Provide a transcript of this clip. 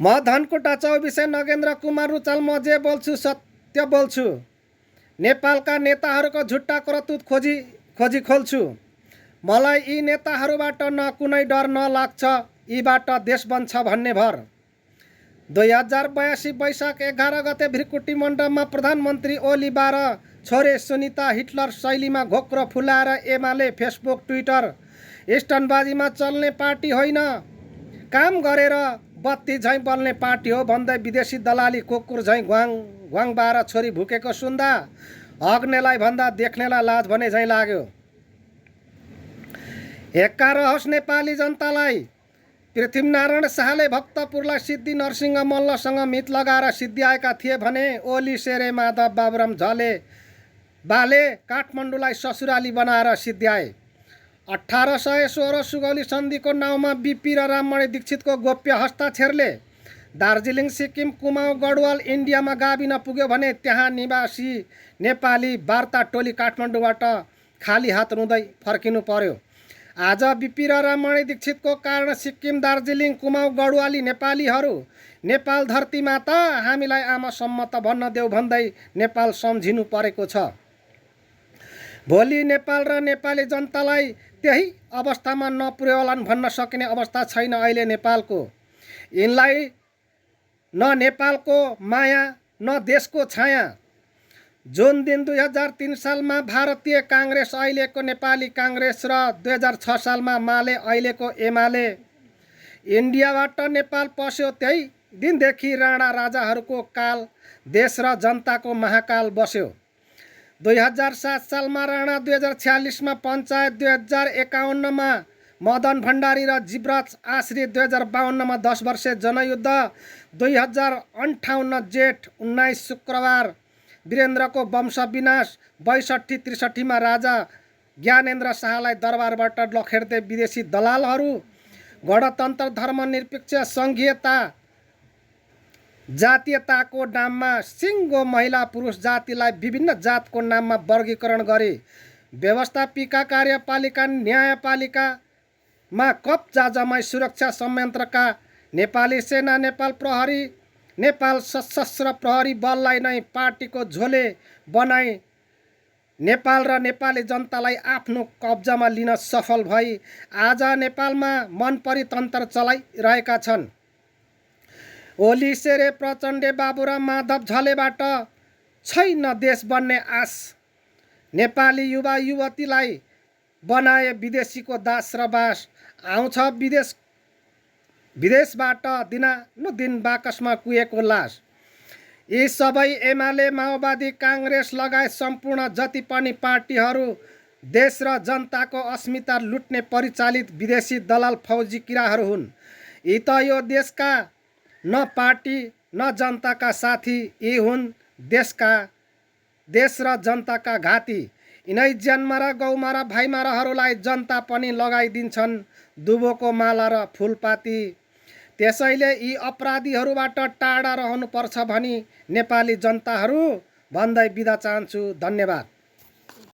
म धनकुटा 24 नगेन्द्र कुमार रुचाल म जे बोल्छु सत्य बोल्छु। नेपालका नेताहरूको झुट्टा करतुत खोजी खोल्छु। मलाई यी नेताहरूबाट न कुनै डर न लाग्छ, यीबाट देश बन्छ भन्ने भर। 2082 वैशाख 11 गते भृकुटी मण्डपमा प्रधानमन्त्री ओली 12 छोरे सुनिता हिटलर शैलीमा घोक्रो फुलाएर एमाले फेसबुक ट्विटर स्टनबाजीमा चल्ने पार्टी होइन, काम गरेर बत्ती झैँ बल्ने पार्टी हो भन्दै विदेशी दलाली कुकुर झैँ घ्वाङ 12 छोरी भुकेको सुन्दा हग्नेलाई भन्दा देख्नेलाई लाज भने झैँ लाग्यो। हेक्का रहोस् नेपाली जनतालाई। पृथ्वीनारायण शाहले भक्तपुरलाई सिद्धि नरसिंह मल्लसँग मित लगाएर सिद्ध्याएका थिए भने ओली शेरे माधव बाबुराम झले बाले काठमाडौँलाई ससुराली बनाएर सिद्ध्याए। 1816 सुगौली सन्धिको नाउँमा बिपी र राममणि दीक्षितको गोप्य हस्ताक्षरले दार्जिलिङ सिक्किम कुमाऊँ गढवाल इन्डियामा गाभिन पुग्यो भने त्यहाँ निवासी नेपाली वार्ता टोली काठमाडौँबाट खाली हात रुँदै फर्किनु पर्यो। आज बिपी र राममणि दीक्षितको कारण सिक्किम दार्जिलिङ कुमाऊँ गढवाली नेपालीहरू नेपाल धरतीमा त हामीलाई आमा सम्मत भन्न देऊ भन्दै नेपाल सम्झिनु परेको छ। भोलि नेपाल र नेपाली जनतालाई त्यही अवस्थामा नपुर्याउलान् भन्न सकिने अवस्था छैन अहिले नेपालको। यिनलाई न नेपालको माया न देशको छाया। जुन दिन 2003 सालमा भारतीय काङ्ग्रेस अहिलेको नेपाली काङ्ग्रेस र 2006 सालमा माले अहिलेको एमाले इन्डियाबाट नेपाल पस्यो, त्यही दिनदेखि राणा राजाहरूको काल देश र जनताको महाकाल बस्यो। 2007 सालमा राणा, 2046 मा पञ्चायत, 2051 मा मदन भण्डारी र जीवराज आश्रित, 2052 मा 10 वर्षे जनयुद्ध, 2058 जेठ 19 शुक्रबार वीरेन्द्रको वंश विनाश, 62-63 मा राजा ज्ञानेन्द्र शाहलाई दरबारबाट लखेड्दै विदेशी दलालहरू, गणतन्त्र, धर्मनिरपेक्ष, सङ्घीयता, जातीयताको नाममा सिङ्गो महिला पुरुष जातिलाई विभिन्न जातको नाममा वर्गीकरण गरी व्यवस्थापिका कार्यपालिका न्यायपालिकामा कब्जा जमाई सुरक्षा संयन्त्रका नेपाली सेना, नेपाल प्रहरी, नेपाल सशस्त्र प्रहरी बललाई नै पार्टीको झोले बनाई नेपाल र नेपाली जनतालाई आफ्नो कब्जामा लिन सफल भई आज नेपालमा मनपरी तन्त्र चलाइरहेका छन्। ओली शेरे प्रचण्डे बाबुराम माधव झलेबाट छैन देश बन्ने आश। नेपाली युवा युवतीलाई बनाए विदेशीको दास र बास। आउँछ विदेशबाट दिनानुदिन बाकसमा कुहेको लास। यी सबै एमाले, माओवादी, काङ्ग्रेस लगायत सम्पूर्ण जति पनि पार्टीहरू देश र जनताको अस्मिता लुट्ने परिचालित विदेशी दलाल फौजी किराहरू हुन्। यी त यो देशका न पार्टी न जनताका साथी, यी हुन् देश र जनताका घाती। यिनै ज्यानमा र गौमा र भाइमाराहरूलाई जनता पनि लगाइदिन्छन् दुबोको माला र फुलपाती। त्यसैले यी अपराधीहरूबाट टाढा रहनुपर्छ भनी नेपाली जनताहरू भन्दै बिदा चाहन्छु। धन्यवाद।